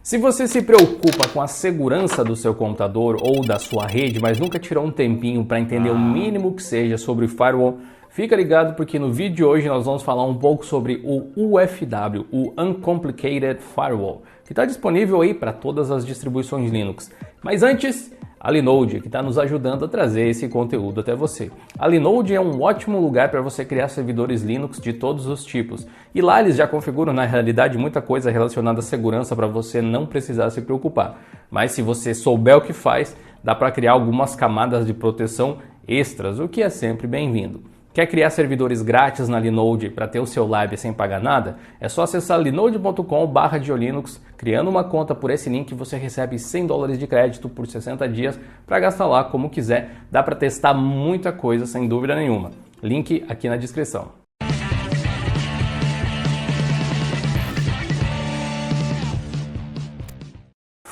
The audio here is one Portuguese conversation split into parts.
Se você se preocupa com a segurança do seu computador ou da sua rede, mas nunca tirou um tempinho para entender o mínimo que seja sobre firewall, fica ligado porque no vídeo de hoje nós vamos falar um pouco sobre o UFW, o Uncomplicated Firewall, que está disponível aí para todas as distribuições Linux. Mas antes, a Linode, que está nos ajudando a trazer esse conteúdo até você. A Linode é um ótimo lugar para você criar servidores Linux de todos os tipos. E lá eles já configuram, na realidade, muita coisa relacionada à segurança para você não precisar se preocupar. Mas se você souber o que faz, dá para criar algumas camadas de proteção extras, o que é sempre bem-vindo. Quer criar servidores grátis na Linode para ter o seu lab sem pagar nada? É só acessar linode.com/geolinux, criando uma conta por esse link você recebe $100 de crédito por 60 dias para gastar lá como quiser. Dá para testar muita coisa sem dúvida nenhuma. Link aqui na descrição.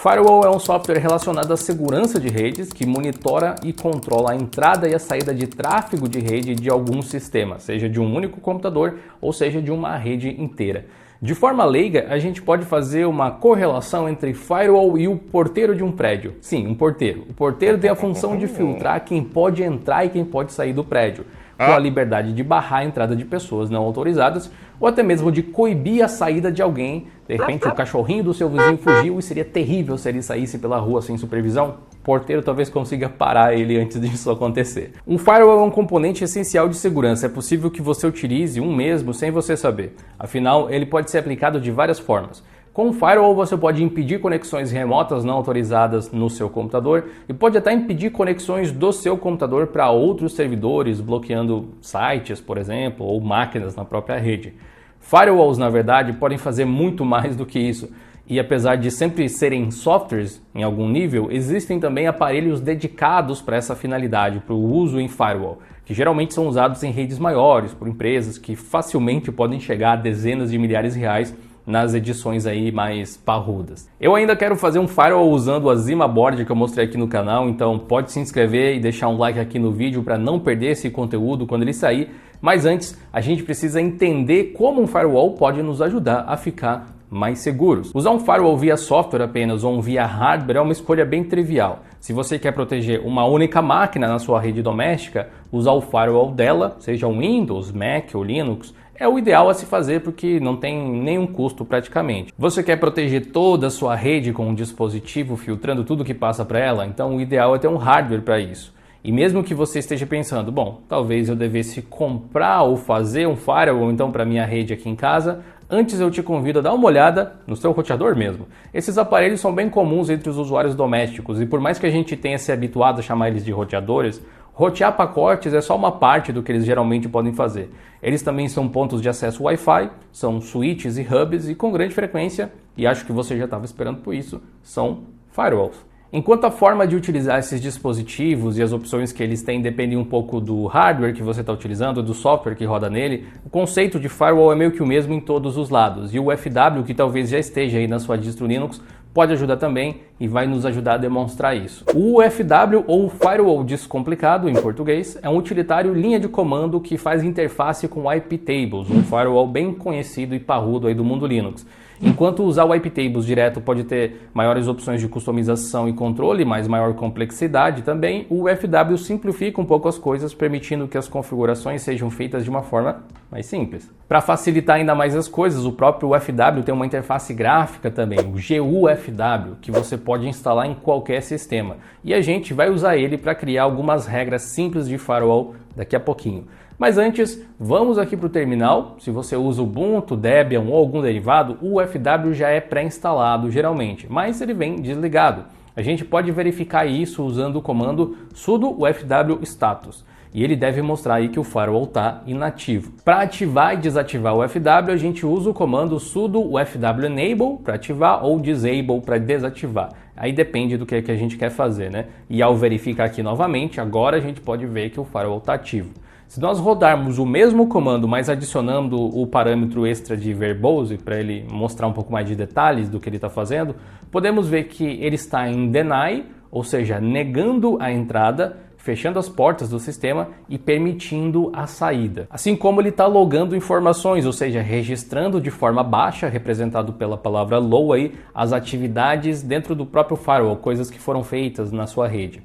Firewall é um software relacionado à segurança de redes que monitora e controla a entrada e a saída de tráfego de rede de algum sistema, seja de um único computador ou seja de uma rede inteira. De forma leiga, a gente pode fazer uma correlação entre firewall e o porteiro de um prédio. Sim, um porteiro. O porteiro tem a função de filtrar quem pode entrar e quem pode sair do prédio, com a liberdade de barrar a entrada de pessoas não autorizadas ou até mesmo de coibir a saída de alguém. De repente o cachorrinho do seu vizinho fugiu e seria terrível se ele saísse pela rua sem supervisão. O porteiro talvez consiga parar ele antes disso acontecer. Um firewall é um componente essencial de segurança. É possível que você utilize um mesmo sem você saber. Afinal, ele pode ser aplicado de várias formas. Com o firewall você pode impedir conexões remotas não autorizadas no seu computador e pode até impedir conexões do seu computador para outros servidores, bloqueando sites, por exemplo, ou máquinas na própria rede. Firewalls, na verdade, podem fazer muito mais do que isso. E apesar de sempre serem softwares em algum nível, existem também aparelhos dedicados para essa finalidade, para o uso em firewall, que geralmente são usados em redes maiores, por empresas que facilmente podem chegar a dezenas de milhares de reais nas edições aí mais parrudas. Eu ainda quero fazer um firewall usando o Azima Board que eu mostrei aqui no canal, então pode se inscrever e deixar um like aqui no vídeo para não perder esse conteúdo quando ele sair. Mas antes, a gente precisa entender como um firewall pode nos ajudar a ficar mais seguros. Usar um firewall via software apenas ou via hardware é uma escolha bem trivial. Se você quer proteger uma única máquina na sua rede doméstica, usar o firewall dela, seja um Windows, Mac ou Linux, é o ideal a se fazer porque não tem nenhum custo praticamente. Você quer proteger toda a sua rede com um dispositivo filtrando tudo que passa para ela? Então o ideal é ter um hardware para isso. E mesmo que você esteja pensando, bom, talvez eu devesse comprar ou fazer um firewall então para minha rede aqui em casa, antes eu te convido a dar uma olhada no seu roteador mesmo. Esses aparelhos são bem comuns entre os usuários domésticos e por mais que a gente tenha se habituado a chamar eles de roteadores, rotear pacotes é só uma parte do que eles geralmente podem fazer. Eles também são pontos de acesso Wi-Fi, são switches e hubs e com grande frequência, e acho que você já estava esperando por isso, são firewalls. Enquanto a forma de utilizar esses dispositivos e as opções que eles têm dependem um pouco do hardware que você está utilizando, do software que roda nele, o conceito de firewall é meio que o mesmo em todos os lados. E o UFW, que talvez já esteja aí na sua distro Linux, pode ajudar também e vai nos ajudar a demonstrar isso. O UFW, ou Firewall Descomplicado em português, é um utilitário linha de comando que faz interface com iptables, um firewall bem conhecido e parrudo aí do mundo Linux. Enquanto usar o iptables direto pode ter maiores opções de customização e controle, mas maior complexidade também, o UFW simplifica um pouco as coisas, permitindo que as configurações sejam feitas de uma forma mais simples. Para facilitar ainda mais as coisas, o próprio UFW tem uma interface gráfica também, o GUFW, que você pode instalar em qualquer sistema. E a gente vai usar ele para criar algumas regras simples de firewall daqui a pouquinho. Mas antes, vamos aqui para o terminal. Se você usa Ubuntu, Debian ou algum derivado, o UFW já é pré-instalado geralmente, mas ele vem desligado. A gente pode verificar isso usando o comando sudo ufw status. E ele deve mostrar aí que o firewall está inativo. Para ativar e desativar o UFW, a gente usa o comando sudo ufw enable para ativar ou disable para desativar. Aí depende do que a gente quer fazer, né? E ao verificar aqui novamente, agora a gente pode ver que o firewall está ativo. Se nós rodarmos o mesmo comando, mas adicionando o parâmetro extra de verbose, para ele mostrar um pouco mais de detalhes do que ele está fazendo, podemos ver que ele está em deny, ou seja, negando a entrada, fechando as portas do sistema e permitindo a saída. Assim como ele está logando informações, ou seja, registrando de forma baixa, representado pela palavra low aí, as atividades dentro do próprio firewall, coisas que foram feitas na sua rede.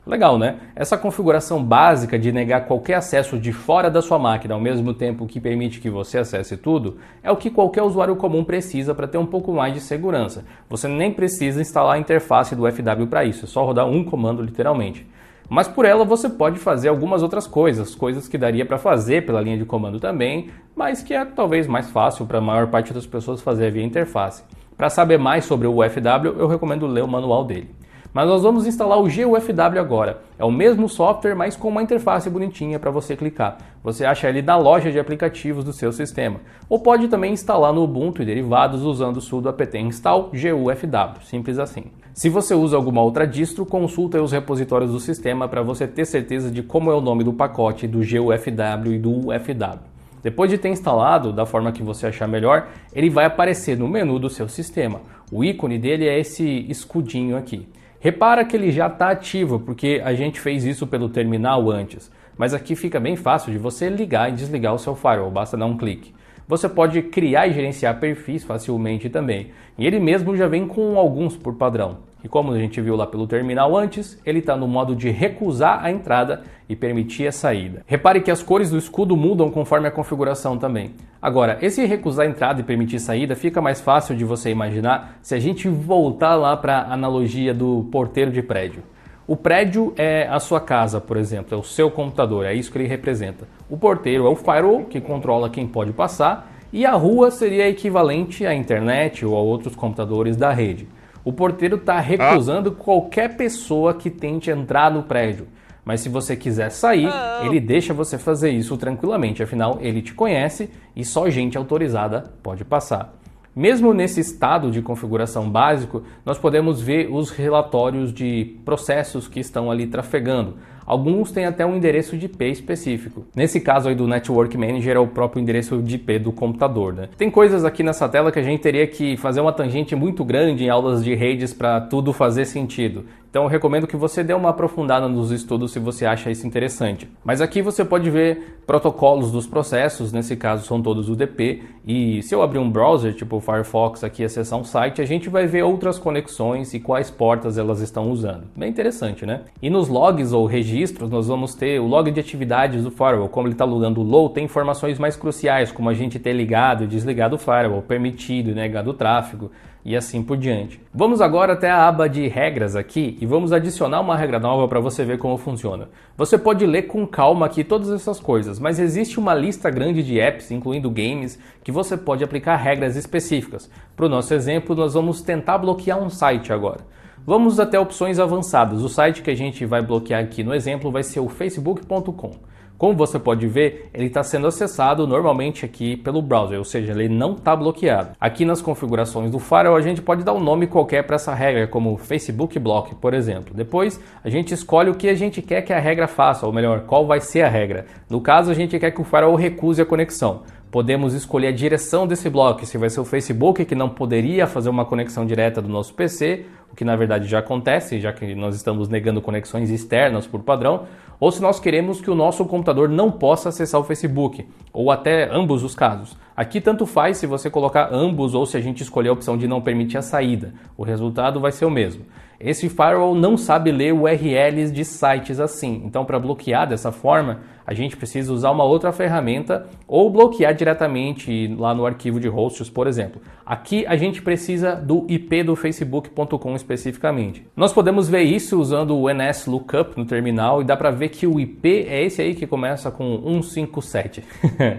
Legal, né? Essa configuração básica de negar qualquer acesso de fora da sua máquina ao mesmo tempo que permite que você acesse tudo é o que qualquer usuário comum precisa para ter um pouco mais de segurança. Você nem precisa instalar a interface do FW para isso, é só rodar um comando literalmente. Mas por ela você pode fazer algumas outras coisas que daria para fazer pela linha de comando também, mas que é talvez mais fácil para a maior parte das pessoas fazer via interface. Para saber mais sobre o FW, eu recomendo ler o manual dele. Mas nós vamos instalar o GUFW agora. É o mesmo software, mas com uma interface bonitinha para você clicar. Você acha ele na loja de aplicativos do seu sistema. Ou pode também instalar no Ubuntu e derivados usando o sudo apt install GUFW. Simples assim. Se você usa alguma outra distro, consulta os repositórios do sistema para você ter certeza de como é o nome do pacote do GUFW e do UFW. Depois de ter instalado, da forma que você achar melhor, ele vai aparecer no menu do seu sistema. O ícone dele é esse escudinho aqui. Repara que ele já está ativo, porque a gente fez isso pelo terminal antes. Mas aqui fica bem fácil de você ligar e desligar o seu firewall, basta dar um clique. Você pode criar e gerenciar perfis facilmente também. E ele mesmo já vem com alguns por padrão. E como a gente viu lá pelo terminal antes, ele está no modo de recusar a entrada e permitir a saída. Repare que as cores do escudo mudam conforme a configuração também. Agora, esse recusar a entrada e permitir saída fica mais fácil de você imaginar se a gente voltar lá para a analogia do porteiro de prédio. O prédio é a sua casa, por exemplo, é o seu computador, é isso que ele representa. O porteiro é o firewall, que controla quem pode passar, e a rua seria equivalente à internet ou a outros computadores da rede. O porteiro está recusando qualquer pessoa que tente entrar no prédio. Mas se você quiser sair, ele deixa você fazer isso tranquilamente. Afinal, ele te conhece e só gente autorizada pode passar. Mesmo nesse estado de configuração básico, nós podemos ver os relatórios de processos que estão ali trafegando. Alguns têm até um endereço de IP específico. Nesse caso aí do Network Manager é o próprio endereço de IP do computador, né? Tem coisas aqui nessa tela que a gente teria que fazer uma tangente muito grande em aulas de redes para tudo fazer sentido. Então eu recomendo que você dê uma aprofundada nos estudos se você acha isso interessante. Mas aqui você pode ver protocolos dos processos, nesse caso são todos UDP, e se eu abrir um browser, tipo o Firefox aqui e acessar um site, a gente vai ver outras conexões e quais portas elas estão usando. Bem interessante, né? E nos logs ou registros nós vamos ter o log de atividades do firewall, como ele está logando o low, tem informações mais cruciais, como a gente ter ligado e desligado o firewall, permitido e negado o tráfego, e assim por diante. Vamos agora até a aba de regras aqui e vamos adicionar uma regra nova para você ver como funciona. Você pode ler com calma aqui todas essas coisas, mas existe uma lista grande de apps, incluindo games, que você pode aplicar regras específicas. Para o nosso exemplo, nós vamos tentar bloquear um site agora. Vamos até opções avançadas. O site que a gente vai bloquear aqui no exemplo vai ser o facebook.com. Como você pode ver, ele está sendo acessado normalmente aqui pelo browser, ou seja, ele não está bloqueado. Aqui nas configurações do firewall a gente pode dar um nome qualquer para essa regra, como Facebook Block, por exemplo. Depois a gente escolhe o que a gente quer que a regra faça, ou melhor, qual vai ser a regra. No caso, a gente quer que o firewall recuse a conexão. Podemos escolher a direção desse bloco, se vai ser o Facebook, que não poderia fazer uma conexão direta do nosso PC, o que na verdade já acontece, já que nós estamos negando conexões externas por padrão, ou se nós queremos que o nosso computador não possa acessar o Facebook, ou até ambos os casos. Aqui tanto faz se você colocar ambos ou se a gente escolher a opção de não permitir a saída, o resultado vai ser o mesmo. Esse firewall não sabe ler URLs de sites assim, então para bloquear dessa forma, a gente precisa usar uma outra ferramenta ou bloquear diretamente lá no arquivo de hosts, por exemplo. Aqui a gente precisa do IP do facebook.com especificamente. Nós podemos ver isso usando o NSLookup no terminal e dá para ver que o IP é esse aí que começa com 157,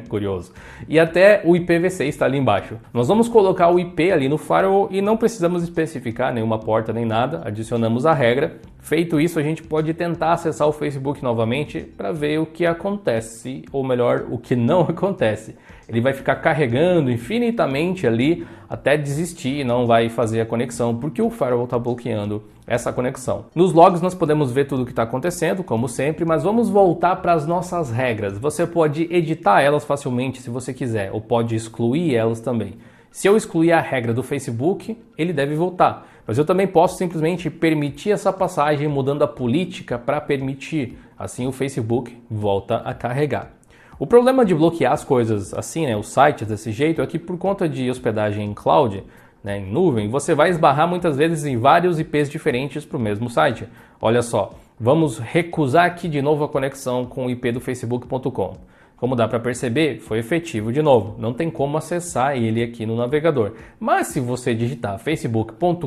curioso. E até o IPv6 está ali embaixo. Nós vamos colocar o IP ali no firewall e não precisamos especificar nenhuma porta nem nada, adicionamos a regra. Feito isso, a gente pode tentar acessar o Facebook novamente para ver o que acontece, ou melhor, o que não acontece. Ele vai ficar carregando infinitamente ali até desistir e não vai fazer a conexão, porque o firewall está bloqueando essa conexão. Nos logs nós podemos ver tudo o que está acontecendo, como sempre, mas vamos voltar para as nossas regras. Você pode editar elas facilmente se você quiser, ou pode excluir elas também. Se eu excluir a regra do Facebook, ele deve voltar. Mas eu também posso simplesmente permitir essa passagem mudando a política para permitir. Assim o Facebook volta a carregar. O problema de bloquear as coisas assim, né, os sites desse jeito, é que por conta de hospedagem em cloud, né, em nuvem, você vai esbarrar muitas vezes em vários IPs diferentes para o mesmo site. Olha só, vamos recusar aqui de novo a conexão com o IP do facebook.com. Como dá para perceber, foi efetivo de novo, não tem como acessar ele aqui no navegador. Mas se você digitar facebook.com.br,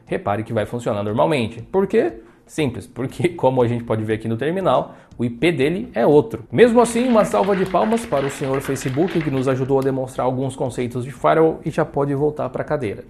repare que vai funcionar normalmente. Por quê? Simples, porque como a gente pode ver aqui no terminal, o IP dele é outro. Mesmo assim, uma salva de palmas para o senhor Facebook que nos ajudou a demonstrar alguns conceitos de firewall e já pode voltar para a cadeira.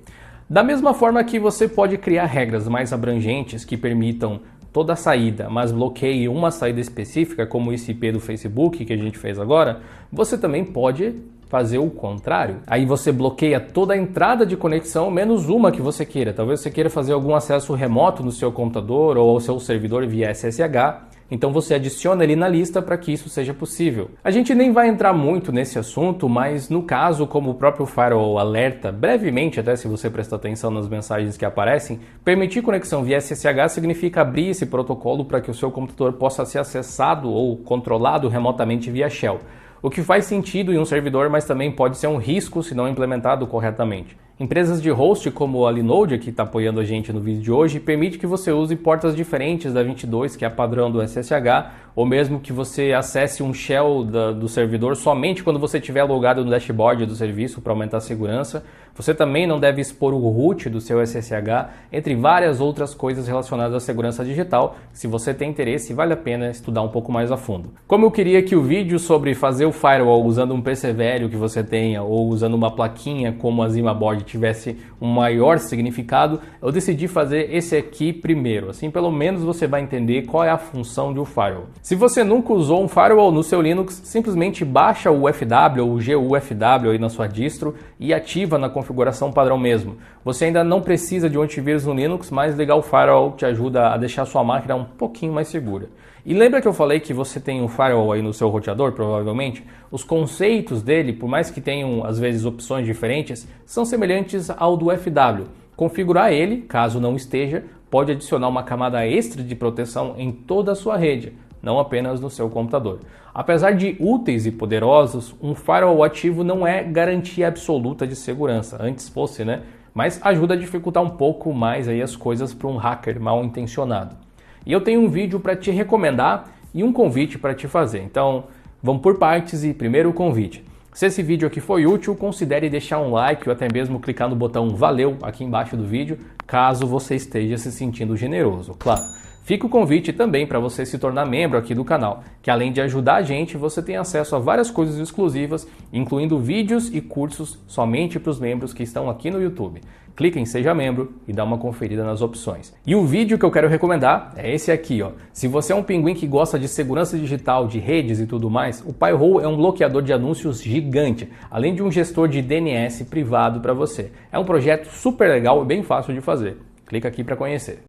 Da mesma forma que você pode criar regras mais abrangentes que permitam toda a saída, mas bloqueie uma saída específica, como esse IP do Facebook que a gente fez agora, você também pode fazer o contrário. Aí você bloqueia toda a entrada de conexão, menos uma que você queira. Talvez você queira fazer algum acesso remoto no seu computador ou ao seu servidor via SSH. Então você adiciona ele na lista para que isso seja possível. A gente nem vai entrar muito nesse assunto, mas no caso, como o próprio firewall alerta brevemente, até se você prestar atenção nas mensagens que aparecem, permitir conexão via SSH significa abrir esse protocolo para que o seu computador possa ser acessado ou controlado remotamente via shell. O que faz sentido em um servidor, mas também pode ser um risco se não implementado corretamente. Empresas de host como a Linode, que está apoiando a gente no vídeo de hoje, permite que você use portas diferentes da 22, que é a padrão do SSH, ou mesmo que você acesse um shell do servidor somente quando você estiver logado no dashboard do serviço para aumentar a segurança. Você também não deve expor o root do seu SSH, entre várias outras coisas relacionadas à segurança digital. Se você tem interesse, vale a pena estudar um pouco mais a fundo. Como eu queria que o vídeo sobre fazer o firewall usando um PC velho que você tenha ou usando uma plaquinha como a Zimaboard tivesse um maior significado, eu decidi fazer esse aqui primeiro. Assim, pelo menos você vai entender qual é a função de um firewall. Se você nunca usou um firewall no seu Linux, simplesmente baixa o UFW ou o GUFW aí na sua distro e ativa na configuração padrão mesmo. Você ainda não precisa de um antivírus no Linux, mas ligar o firewall te ajuda a deixar sua máquina um pouquinho mais segura. E lembra que eu falei que você tem um firewall aí no seu roteador, provavelmente? Os conceitos dele, por mais que tenham às vezes opções diferentes, são semelhantes ao do FW. Configurar ele, caso não esteja, pode adicionar uma camada extra de proteção em toda a sua rede, não apenas no seu computador. Apesar de úteis e poderosos, um firewall ativo não é garantia absoluta de segurança, antes fosse, né? Mas ajuda a dificultar um pouco mais aí as coisas para um hacker mal intencionado. E eu tenho um vídeo para te recomendar e um convite para te fazer. Então, vamos por partes e primeiro o convite. Se esse vídeo aqui foi útil, considere deixar um like ou até mesmo clicar no botão valeu aqui embaixo do vídeo, caso você esteja se sentindo generoso, claro. Fica o convite também para você se tornar membro aqui do canal, que além de ajudar a gente, você tem acesso a várias coisas exclusivas, incluindo vídeos e cursos somente para os membros que estão aqui no YouTube. Clica em Seja Membro e dá uma conferida nas opções. E o vídeo que eu quero recomendar é esse aqui, ó. Se você é um pinguim que gosta de segurança digital, de redes e tudo mais, o Pi-hole é um bloqueador de anúncios gigante, além de um gestor de DNS privado para você. É um projeto super legal e bem fácil de fazer. Clica aqui para conhecer.